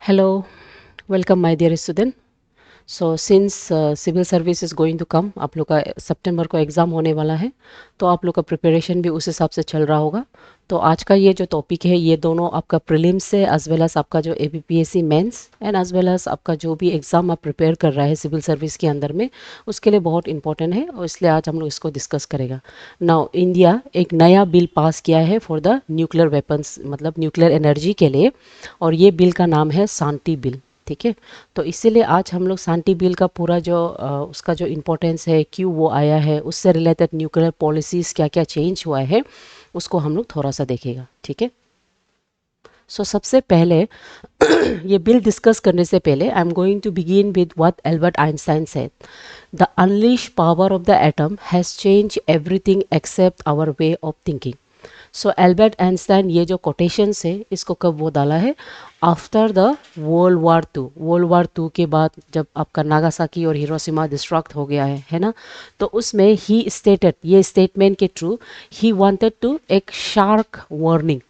Hello, welcome my dear student. So since civil service is going to come, आप लोग का सितंबर को exam होने वाला है, तो आप लोग का प्रिपरेशन भी उस हिसाब से चल रहा होगा। तो आज का ये जो टॉपिक है, ये दोनों आपका प्रीलिम्स से एज वेल एज आपका जो ABPSC mains and as well as आपका जो भी एग्ज़ाम आप प्रिपेयर कर रहा है सिविल सर्विस के अंदर में, उसके लिए बहुत इंपॉर्टेंट है और इसलिए आज हम लोग इसको डिस्कस करेगा। नाउ इंडिया एक नया बिल पास किया है फॉर द न्यूक्लियर वेपन्स, मतलब न्यूक्लियर एनर्जी के लिए, और ये बिल का नाम है शांति बिल। ठीक है, तो इसीलिए आज हम लोग शांति बिल का पूरा जो उसका जो इम्पोर्टेंस है, क्यों वो आया है, उससे रिलेटेड न्यूक्लियर पॉलिसीज़ क्या क्या चेंज हुआ है, उसको हम लोग थोड़ा सा देखेगा। ठीक है, सो सबसे पहले ये बिल डिस्कस करने से पहले I am going to begin with what Albert Einstein said, the unleash power of the atom has change everything except our way of thinking. So Albert Einstein ये जो कोटेशंस है, इसको कब वो डाला है, after the world war two के बाद, जब आपका नागासाकी और हिरोशिमा डिस्ट्रक्ट हो गया है ना। तो उसमें ही स्टेटेड, ये स्टेटमेंट के थ्रू ही वांटेड टू एक शार्क वार्निंग।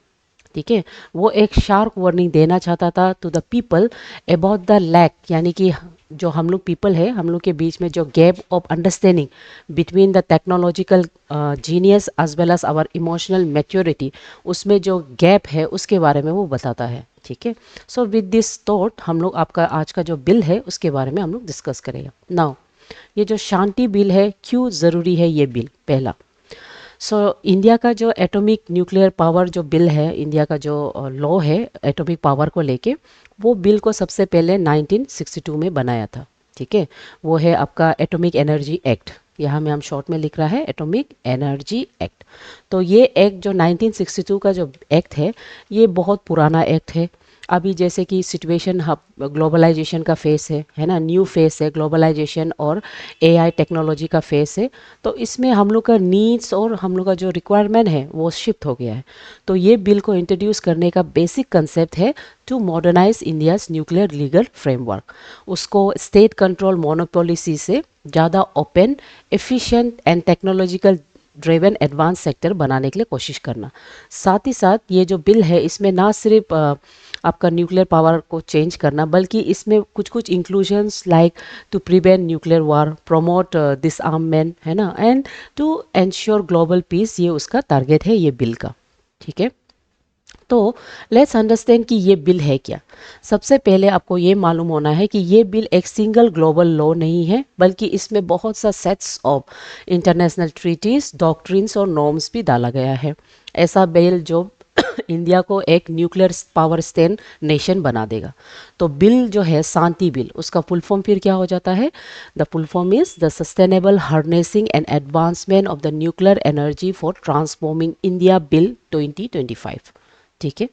ठीक है, वो एक शार्क वार्निंग देना चाहता था to the people about the lack, यानी कि जो हम लोग पीपल है, हम लोग के बीच में जो gap of understanding between the technological genius as well as our emotional maturity, उसमें जो गैप है उसके बारे में वो बताता है। ठीक है, सो विद दिस थॉट हम लोग आपका आज का जो बिल है उसके बारे में हम लोग डिस्कस करेंगे। नाउ ये जो शांति बिल है, क्यों ज़रूरी है ये बिल? पहला, सो इंडिया का जो एटॉमिक न्यूक्लियर पावर जो बिल है, इंडिया का जो लॉ है एटॉमिक पावर को लेके, वो बिल को सबसे पहले 1962 में बनाया था। ठीक है, वो है आपका एटॉमिक एनर्जी एक्ट, यहाँ में हम शॉर्ट में लिख रहा है एटॉमिक एनर्जी एक्ट। तो ये एक्ट जो 1962 का जो एक्ट है, ये बहुत पुराना एक्ट है। अभी जैसे कि सिचुएशन ग्लोबलाइजेशन का फेस है ना, न्यू फेस है ग्लोबलाइजेशन और एआई टेक्नोलॉजी का फेस है। तो इसमें हम लोग का नीड्स और हम लोग का जो रिक्वायरमेंट है वो शिफ्ट हो गया है। तो ये बिल को इंट्रोड्यूस करने का बेसिक कंसेप्ट है to modernize India's nuclear legal framework, उसको स्टेट कंट्रोल मोनोपोलिसी से ज़्यादा open, efficient and technological driven advance sector बनाने के लिए कोशिश करना। साथ ही साथ ये जो बिल है, इसमें ना सिर्फ आपका न्यूक्लियर पावर को चेंज करना, बल्कि इसमें कुछ कुछ inclusions like to prevent nuclear war, promote disarmament, है ना, and to ensure global peace, ये उसका टारगेट है ये बिल का। ठीक है, तो लेट्स अंडरस्टैंड कि ये बिल है क्या। सबसे पहले आपको ये मालूम होना है कि ये बिल एक सिंगल ग्लोबल लॉ नहीं है, बल्कि इसमें बहुत सा sets of international treaties, doctrines और नॉर्म्स भी डाला गया है। ऐसा बिल जो इंडिया को एक न्यूक्लियर पावर स्टेन नेशन बना देगा। तो बिल जो है शांति बिल, उसका फुल फॉर्म फिर क्या हो जाता है? The full form is the sustainable harnessing and advancement of the nuclear energy for transforming India bill 2025। ठीक है,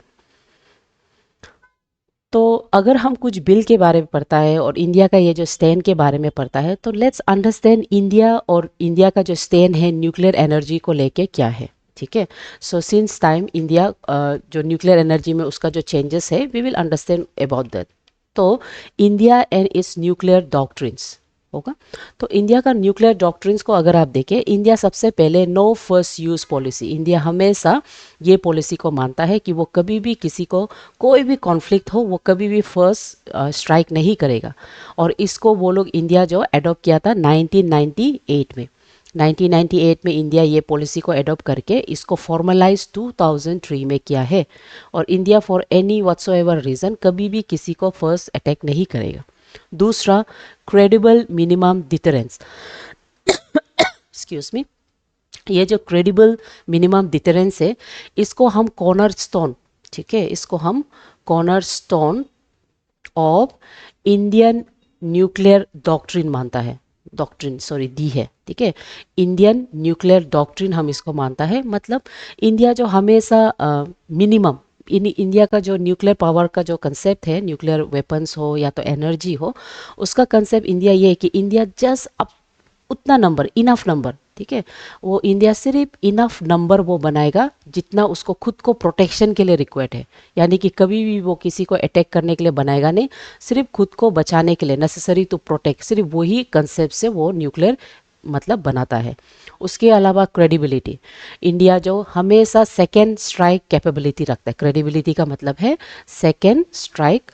तो अगर हम कुछ बिल के बारे में पढ़ता है और इंडिया का ये जो स्टैंड के बारे में पढ़ता है, तो लेट्स अंडरस्टैंड इंडिया और इंडिया का जो स्टैंड है न्यूक्लियर एनर्जी को लेके क्या है। ठीक है, सो सिंस टाइम इंडिया जो न्यूक्लियर एनर्जी में उसका जो चेंजेस है, we will understand about that. तो India and its nuclear doctrines होगा। तो इंडिया का न्यूक्लियर डॉक्ट्रिन्स को अगर आप देखें, इंडिया सबसे पहले no first use policy, India हमेशा ये पॉलिसी को मानता है कि वो कभी भी किसी को कोई भी कॉन्फ्लिक्ट हो, वो कभी भी फर्स्ट स्ट्राइक नहीं करेगा। और इसको वो लोग इंडिया जो अडॉप्ट किया था 1998 में, 1998 में इंडिया ये पॉलिसी को अडॉप्ट करके इसको फॉर्मलाइज 2003 में किया है। और India for any whatsoever reason कभी भी किसी को फर्स्ट अटैक नहीं करेगा। दूसरा, credible minimum deterrence, excuse me, ये जो क्रेडिबल मिनिमम डिटरेंस है, इसको हम कॉर्नर स्टोन, ठीक है, इसको हम corner stone of Indian nuclear doctrine मानता है, डॉक्ट्रिन सॉरी दी है। ठीक है, इंडियन न्यूक्लियर डॉक्ट्रिन हम इसको मानता है। मतलब इंडिया जो हमेशा मिनिमम, इंडिया का जो न्यूक्लियर पावर का जो कंसेप्ट है, न्यूक्लियर वेपन्स हो या तो एनर्जी हो, उसका कंसेप्ट इंडिया ये है कि इंडिया जस्ट अप उतना नंबर, इनफ नंबर, ठीक है, वो इंडिया सिर्फ इनफ नंबर वो बनाएगा जितना उसको खुद को प्रोटेक्शन के लिए रिक्वायर्ड है। यानी कि कभी भी वो किसी को अटैक करने के लिए बनाएगा नहीं, सिर्फ खुद को बचाने के लिए, नेसेसरी टू प्रोटेक्ट, सिर्फ वही कंसेप्ट से वो न्यूक्लियर मतलब बनाता है। उसके अलावा क्रेडिबिलिटी, इंडिया जो हमेशा सेकेंड स्ट्राइक कैपेबिलिटी रखता है। क्रेडिबिलिटी का मतलब है second strike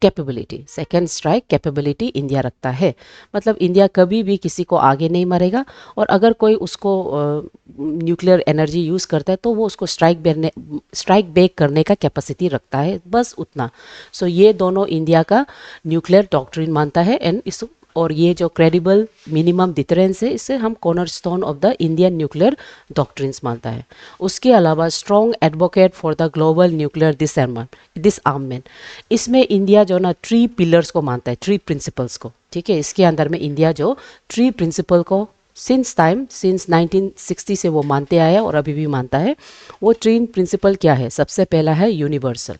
capability, second strike capability India रखता है। मतलब इंडिया कभी भी किसी को आगे नहीं मरेगा, और अगर कोई उसको न्यूक्लियर एनर्जी यूज़ करता है तो वो उसको स्ट्राइक बैक करने का कैपेसिटी रखता है, बस उतना। सो ये दोनों इंडिया का न्यूक्लियर डॉक्ट्रिन मानता है, एंड इस और ये जो क्रेडिबल मिनिमम डिटरेंस है, इसे हम cornerstone of the Indian nuclear doctrines मानता है। उसके अलावा strong advocate for the global nuclear disarmament, इसमें इंडिया जो ना ट्री पिलर्स को मानता है, ट्री प्रिंसिपल्स को, ठीक है। इसके अंदर में इंडिया जो ट्री प्रिंसिपल को सिंस 1960 से वो मानते आया और अभी भी मानता है। वो ट्री प्रिंसिपल क्या है? सबसे पहला है यूनिवर्सल।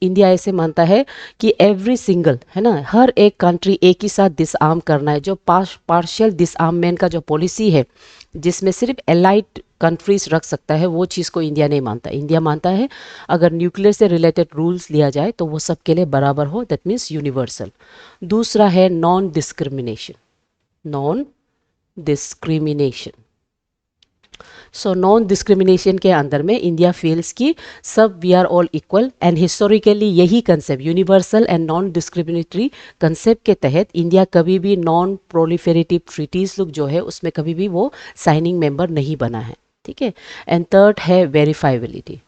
इंडिया ऐसे मानता है कि एवरी सिंगल, है ना, हर एक कंट्री एक ही साथ डिसआर्म करना है। जो पार्शियल डिसआर्ममेंट का जो पॉलिसी है, जिसमें सिर्फ एलाइड कंट्रीज रख सकता है, वो चीज़ को इंडिया नहीं मानता। इंडिया मानता है अगर न्यूक्लियर से रिलेटेड रूल्स लिया जाए तो वो सबके लिए बराबर हो, दैट मीन्स यूनिवर्सल। दूसरा है non discrimination, non discrimination. So non discrimination के अंदर में इंडिया फील्स की सब we are all equal, and historically यही concept universal and non discriminatory concept के तहत इंडिया कभी भी नॉन प्रोलिफेरेटिव ट्रीटीज लोग जो है उसमें कभी भी वो साइनिंग मेंबर नहीं बना है, ठीक है। एंड थर्ड है वेरीफाइबिलिटी।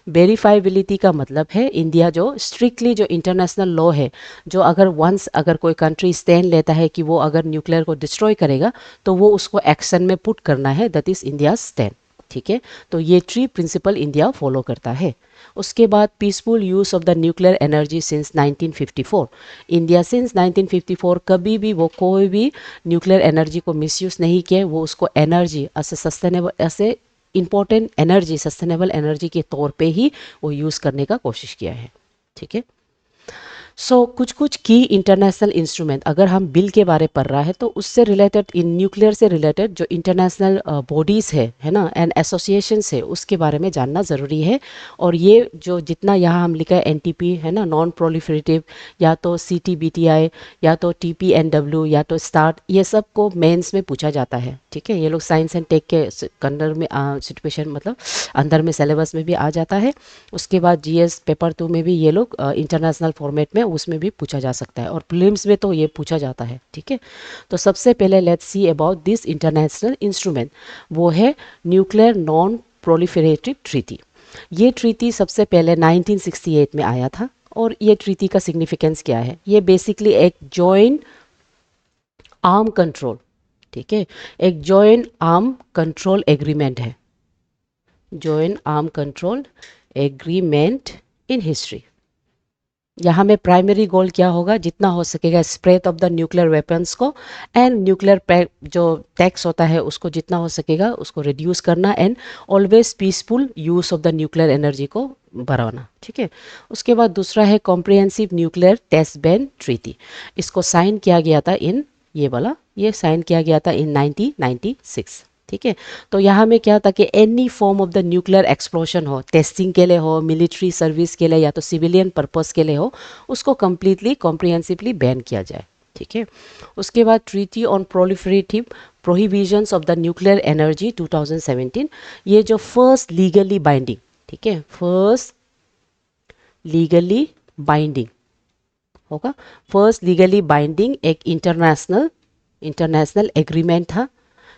वेरीफाइबिलिटी का मतलब है इंडिया जो स्ट्रिक्टली जो इंटरनेशनल लॉ है, जो अगर वंस अगर कोई कंट्री स्टैंड लेता है कि वो अगर न्यूक्लियर को डिस्ट्रॉय करेगा तो वो उसको एक्शन में पुट करना है, दैट इज इंडिया स्टैंड, ठीक है। तो ये ट्री प्रिंसिपल इंडिया फॉलो करता है। उसके बाद peaceful use of the nuclear energy since 1954। India since 1954 कभी भी वो कोई भी न्यूक्लियर एनर्जी को मिसयूज नहीं किया, वो उसको एनर्जी ऐसे सस्टेनेबल, ऐसे इंपॉर्टेंट एनर्जी, सस्टेनेबल एनर्जी के तौर पे ही वो यूज़ करने का कोशिश किया है, ठीक है। सो कुछ कुछ की इंटरनेशनल इंस्ट्रूमेंट, अगर हम बिल के बारे पढ़ रहा है तो उससे रिलेटेड, इन न्यूक्लियर से रिलेटेड जो इंटरनेशनल बॉडीज़ है ना, एंड एसोसिएशंस है, उसके बारे में जानना ज़रूरी है। और ये जो जितना यहाँ हम लिखा है एनटीपी, है ना, नॉन प्रोलिफरेटिव, या तो सीटीबीटीआई, या तो टीपीएनडब्ल्यू, या तो स्टार्ट, ये सब को मेंस में पूछा जाता है, ठीक है। ये लोग साइंस एंड टेक के अंदर में सिचुएशन, मतलब अंदर में सिलेबस में भी आ जाता है। उसके बाद जीएस पेपर 2 में भी ये लोग इंटरनेशनल फॉर्मेट में उसमें भी पूछा जा सकता है, और प्रीलिम्स में तो ये पूछा जाता है, ठीक है। तो सबसे पहले let's see about this international instrument, वो है न्यूक्लियर नॉन प्रोलिफरेटिव ट्रीटी। ये ट्रीटी सबसे पहले 1968 में आया था। और ये ट्रीटी का सिग्निफिकेंस क्या है? ये बेसिकली एक जॉइंट आर्म कंट्रोल, ठीक है, एक जॉइंट आर्म कंट्रोल एग्रीमेंट है, joint arm control agreement in history. यहाँ में प्राइमरी गोल क्या होगा? जितना हो सकेगा spread of the nuclear weapons को, एंड न्यूक्लियर जो टैक्स होता है उसको जितना हो सकेगा उसको रिड्यूस करना, and always peaceful use of the nuclear energy को बढ़ाना, ठीक है। उसके बाद दूसरा है comprehensive nuclear test ban treaty. इसको साइन किया गया था इन, ये वाला, ये साइन किया गया था इन 1996, ठीक है। तो यहाँ में क्या था कि any form of the nuclear explosion हो, टेस्टिंग के लिए हो, मिलिट्री सर्विस के लिए, या तो सिविलियन पर्पस के लिए हो, उसको कम्प्लीटली कॉम्प्रिहेंसिवली बैन किया जाए, ठीक है। उसके बाद treaty on proliferative prohibitions of the nuclear energy 2017, ये जो फर्स्ट लीगली बाइंडिंग, ठीक है, फर्स्ट लीगली बाइंडिंग होगा, फर्स्ट लीगली बाइंडिंग एक इंटरनेशनल एग्रीमेंट था,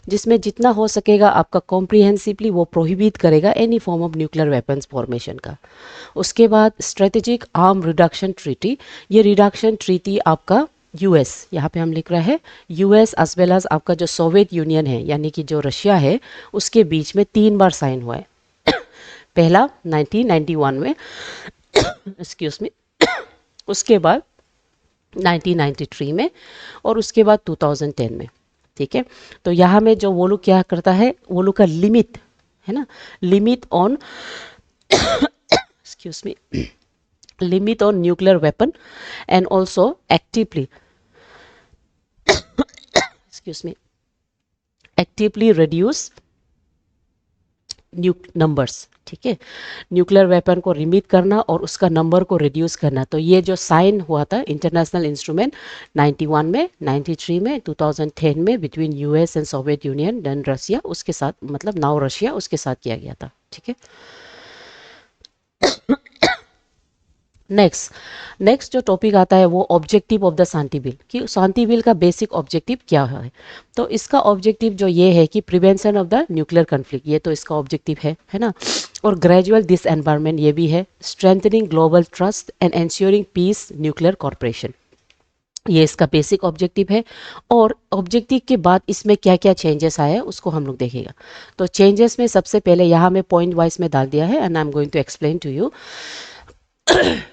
जिसमें जितना हो सकेगा आपका कॉम्प्रिहेंसिवली वो प्रोहिबिट करेगा any form of nuclear weapons formation का। उसके बाद स्ट्रेटेजिक आर्म रिडक्शन ट्रीटी, ये रिडक्शन ट्रीटी आपका यूएस, यहाँ पे हम लिख रहे हैं यूएस एज वेल एज आपका जो सोवियत यूनियन है, यानी कि जो रशिया है, उसके बीच में 3 बार साइन हुआ है। पहला 1991 में, एक्सक्यूज मी, उसके बाद 1993 में, और उसके बाद 2010 में, ठीक है। तो यहाँ में जो वो लोग क्या करता है, वो लोग का लिमिट है ना, limit on excuse me, limit on nuclear weapon, and also actively excuse me, actively reduce numbers, ठीक है, न्यूक्लियर वेपन को लिमिट करना और उसका नंबर को रिड्यूस करना। तो ये जो साइन हुआ था इंटरनेशनल इंस्ट्रूमेंट 91 में, 93 में, 2010 में, between US and Soviet Union then Russia, उसके साथ, मतलब नाउ रशिया, उसके साथ किया गया था, ठीक है। नेक्स्ट नेक्स्ट जो टॉपिक आता है वो objective of the Shanti bill, कि शांति बिल का बेसिक ऑब्जेक्टिव क्या है। तो इसका ऑब्जेक्टिव जो ये है कि prevention of the nuclear conflict, ये तो इसका ऑब्जेक्टिव है ना। और ग्रेजुअल दिस एनवायरमेंट, ये भी है। Strengthening global trust and ensuring peace nuclear corporation, ये इसका बेसिक ऑब्जेक्टिव है। और ऑब्जेक्टिव के बाद इसमें क्या क्या चेंजेस आया है उसको हम लोग देखेगा। तो चेंजेस में सबसे पहले यहाँ में पॉइंट वाइज में डाल दिया है and I am going to explain to you.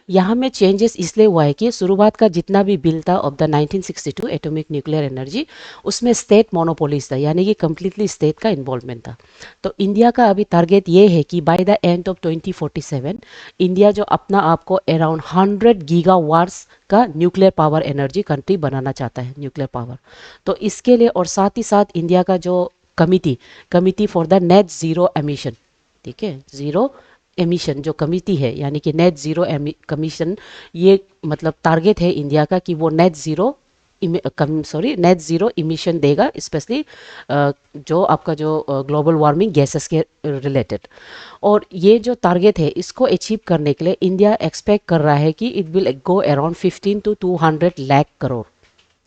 यहाँ में चेंजेस इसलिए हुआ है कि शुरुआत का जितना भी बिल था of the 1962 atomic nuclear energy, उसमें स्टेट मोनोपोलीज था, यानी कि कम्प्लीटली स्टेट का इन्वॉल्वमेंट था। तो इंडिया का अभी टारगेट ये है कि by the end of 2047 India जो अपना आप को अराउंड 100 गीगावाट्स का न्यूक्लियर पावर एनर्जी कंट्री बनाना चाहता है, न्यूक्लियर पावर। तो इसके लिए और साथ ही साथ इंडिया का जो committee committee for the net zero emission, ठीक है, जीरो एमिशन जो कमिटी है, यानी कि नेट जीरो कमीशन, ये मतलब टारगेट है इंडिया का कि वो net zero net zero emission देगा, स्पेशली जो आपका जो ग्लोबल वार्मिंग गैसेस के रिलेटेड। और ये जो टारगेट है इसको अचीव करने के लिए इंडिया एक्सपेक्ट कर रहा है कि it will go around 15 to 200 lakh crore,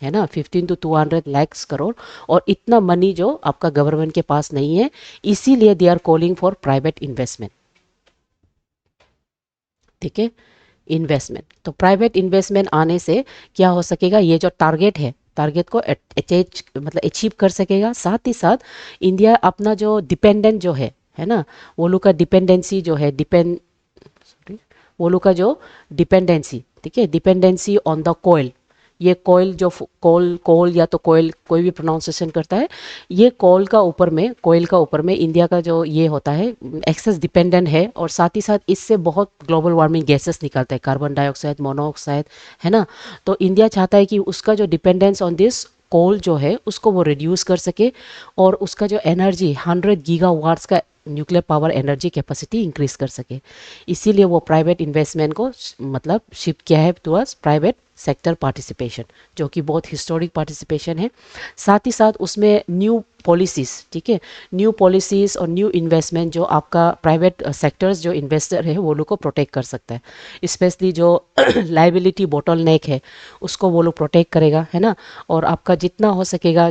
है ना, 15 to 200 लाख करोड़। और इतना मनी जो आपका गवर्नमेंट के पास नहीं है, इसीलिए they are calling for private investment, ठीक है, इन्वेस्टमेंट। तो प्राइवेट इन्वेस्टमेंट आने से क्या हो सकेगा, ये जो टारगेट है टारगेट को अटैच मतलब अचीव कर सकेगा। साथ ही साथ इंडिया अपना जो डिपेंडेंट जो है ना, वो लोग का डिपेंडेंसी जो है वो लोग का जो डिपेंडेंसी, ठीक है, डिपेंडेंसी ऑन द कोयल, ये कोयल जो कोल कोल या तो कोयल कोई भी प्रोनाउंसिएशन करता है, ये कोयल का ऊपर में इंडिया का जो ये होता है एक्सेस डिपेंडेंट है। और साथ ही साथ इससे बहुत ग्लोबल वार्मिंग गैसेस निकलता है, कार्बन डाइऑक्साइड, मोनोऑक्साइड, है ना। तो इंडिया चाहता है कि उसका जो डिपेंडेंस ऑन दिस कोल जो है उसको वो रिड्यूस कर सके, और उसका जो एनर्जी 100 गीगावाट्स का nuclear power energy capacity increase कर सके। इसीलिए वो प्राइवेट इन्वेस्टमेंट को मतलब शिफ्ट किया है टुवर्ड्स प्राइवेट सेक्टर पार्टिसिपेशन, जो कि बहुत हिस्टोरिक पार्टिसिपेशन है। साथ ही साथ उसमें न्यू पॉलिसीज, ठीक है, न्यू पॉलिसीज और न्यू इन्वेस्टमेंट जो आपका प्राइवेट सेक्टर्स जो इन्वेस्टर है वो लोग को प्रोटेक्ट कर सकता है। स्पेशली जो लाइबिलिटी बोटल नेक है उसको वो लोग प्रोटेक्ट करेगा, है ना। और आपका जितना हो सकेगा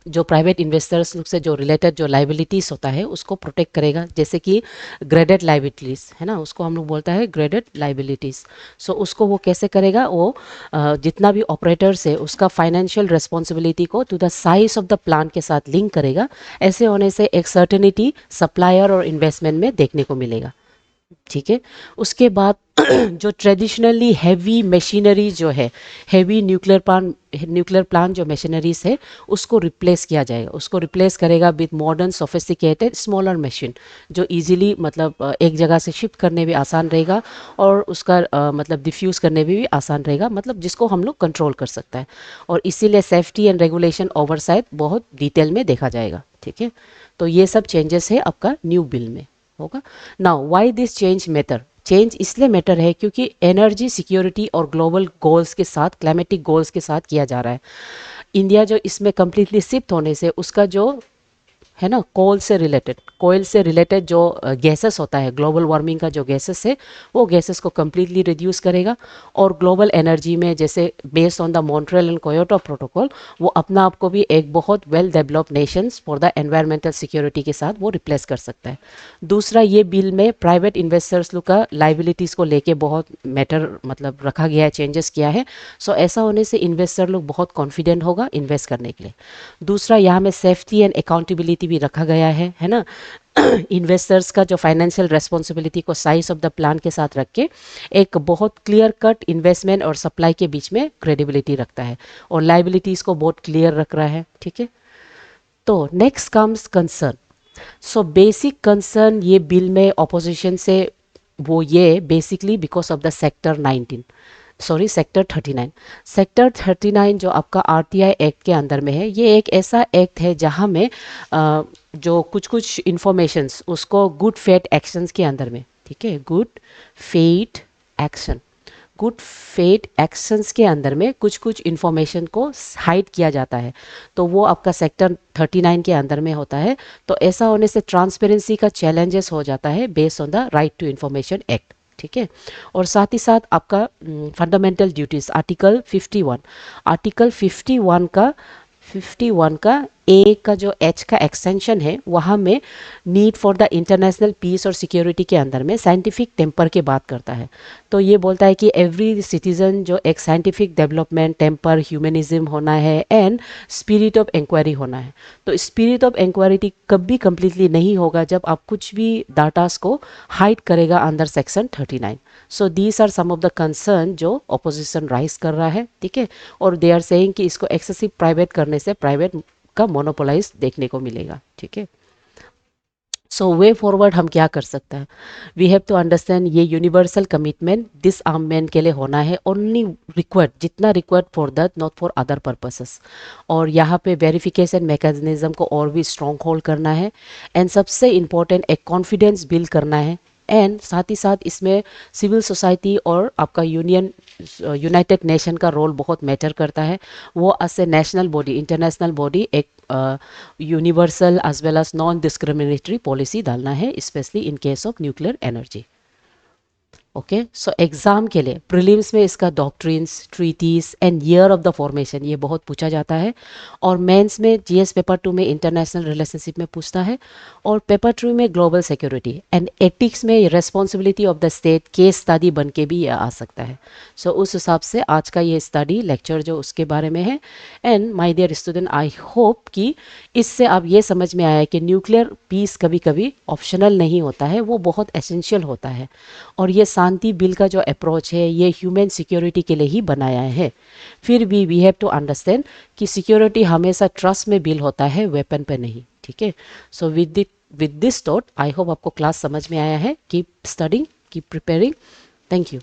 जो प्राइवेट इन्वेस्टर्स से जो रिलेटेड जो लाइबिलिटीज़ होता है उसको प्रोटेक्ट करेगा, जैसे कि ग्रेडेड लाइबिलिटीज़, है ना, उसको हम लोग बोलता है ग्रेडेड लाइबिलिटीज़। सो उसको वो कैसे करेगा, वो जितना भी ऑपरेटर्स है उसका फाइनेंशियल रिस्पॉन्सिबिलिटी को to the size of the plan के साथ लिंक करेगा। ऐसे होने से एक सर्टेनिटी सप्लायर और इन्वेस्टमेंट में देखने को मिलेगा, ठीक है। उसके बाद जो ट्रेडिशनली हैवी मशीनरी जो है, हैवी न्यूक्लियर प्लांट जो मशीनरीज है उसको रिप्लेस किया जाएगा, उसको रिप्लेस करेगा with modern sophisticated smaller machine, जो इजीली मतलब एक जगह से शिफ्ट करने भी आसान रहेगा, और उसका मतलब डिफ्यूज़ करने में भी आसान रहेगा, मतलब जिसको हम लोग कंट्रोल कर सकता है। और इसीलिए सेफ्टी एंड रेगुलेशन ओवरसाइट बहुत डिटेल में देखा जाएगा, ठीक है। तो ये सब चेंजेस है आपका न्यू बिल में होगा। Now why this change matter, change इसलिए मैटर है क्योंकि एनर्जी सिक्योरिटी और ग्लोबल गोल्स के साथ, क्लाइमेटिक गोल्स के साथ किया जा रहा है। इंडिया जो इसमें कम्प्लीटली शिफ्ट होने से उसका जो है ना कोयल से रिलेटेड जो गैसेस होता है, ग्लोबल वार्मिंग का जो गैसेस है वो गैसेस को कम्प्लीटली रिड्यूस करेगा। और ग्लोबल एनर्जी में जैसे based on the Montreal and Kyoto protocol, वो अपना आप को भी एक बहुत well developed nations for the environmental security के साथ वो रिप्लेस कर सकता है। दूसरा, ये बिल में प्राइवेट इन्वेस्टर्स लोग का लाइबिलिटीज़ को लेके बहुत मैटर मतलब रखा गया है, चेंजेस किया है। सो ऐसा होने से इन्वेस्टर लोग बहुत कॉन्फिडेंट होगा इन्वेस्ट करने के लिए। दूसरा, यहाँ में सेफ्टी एंड अकाउंटेबिलिटी भी रखा गया है ना। इन्वेस्टर्स का जो फाइनेंशियल रेस्पॉन्सिबिलिटी को साइज ऑफ द प्लान के साथ रख के एक बहुत क्लियर कट इन्वेस्टमेंट और सप्लाई के बीच में क्रेडिबिलिटी रखता है, और लाइबिलिटीज़ को बहुत क्लियर रख रहा है, ठीक है। तो next comes concern. So basic concern ये बिल में ऑपोजिशन से वो ये basically because of the sector 39। Sector 39 जो आपका आरटीआई एक्ट के अंदर में है, ये एक ऐसा एक्ट है जहाँ में जो कुछ कुछ इंफॉर्मेशंस उसको गुड फेथ एक्शंस के अंदर में, ठीक है, गुड फेथ एक्शंस के अंदर में कुछ कुछ इंफॉर्मेशन को हाइड किया जाता है, तो वो आपका सेक्टर 39 के अंदर में होता है। तो ऐसा होने से ट्रांसपेरेंसी का चैलेंजेस हो जाता है based on the right to information act, ठीक है। और साथ ही साथ आपका फंडामेंटल ड्यूटीज आर्टिकल 51 का ए का जो एच का एक्सटेंशन है वहाँ में need for the international peace और सिक्योरिटी के अंदर में साइंटिफिक टेम्पर की बात करता है। तो ये बोलता है कि एवरी सिटीजन जो एक साइंटिफिक डेवलपमेंट टेम्पर ह्यूमनिज्म होना है एंड स्पिरिट ऑफ इंक्वायरी होना है। तो स्पिरिट ऑफ इंक्वायरी कभी कंप्लीटली नहीं होगा जब आप कुछ भी डाटास को हाइड करेगा under section 39। So these are some of the concern जो ऑपोजिशन राइज कर रहा है, ठीक है। और दे आर सेइंग कि इसको एक्सेसिव प्राइवेट करने से प्राइवेट का मोनोपोलाइज देखने को मिलेगा, ठीक है। सो वे फॉरवर्ड हम क्या कर सकते हैं? वी हैव टू अंडरस्टैंड ये यूनिवर्सल कमिटमेंट डिसआर्ममेंट के लिए होना है, ओनली रिक्वायर्ड, जितना required for that, not for other purposes. और यहाँ पे वेरिफिकेशन मैकेनिज्म को और भी स्ट्रॉन्ग होल्ड करना है एंड सबसे इम्पोर्टेंट एक कॉन्फिडेंस बिल्ड करना है। एंड साथ ही साथ इसमें सिविल सोसाइटी और आपका यूनाइटेड नेशन का रोल बहुत मैटर करता है। वो as a national body, international body, एक universal as well as non discriminatory policy डालना है, specially in case of nuclear energy. Okay, so exam के लिए प्रीलिम्स में इसका doctrines, treaties and year of the formation ये बहुत पूछा जाता है। और मेंस में जीएस पेपर 2 में इंटरनेशनल रिलेशनशिप में पूछता है। और पेपर 2 में ग्लोबल सिक्योरिटी एंड एथिक्स में responsibility of the state case study बन के भी ये आ सकता है। सो उस हिसाब से आज का ये स्टडी लेक्चर जो उसके बारे में है। And my dear student, I hope कि इससे आप ये समझ में आया कि न्यूक्लियर पीस कभी कभी ऑप्शनल नहीं होता है, वो बहुत एसेंशियल होता है। और ये शांति बिल का जो अप्रोच है ये ह्यूमन सिक्योरिटी के लिए ही बनाया है। फिर भी वी हैव टू अंडरस्टैंड कि सिक्योरिटी हमेशा ट्रस्ट में बिल होता है, वेपन पे नहीं, ठीक है। So with this thought I hope आपको क्लास समझ में आया है। Keep studying, keep preparing. Thank you.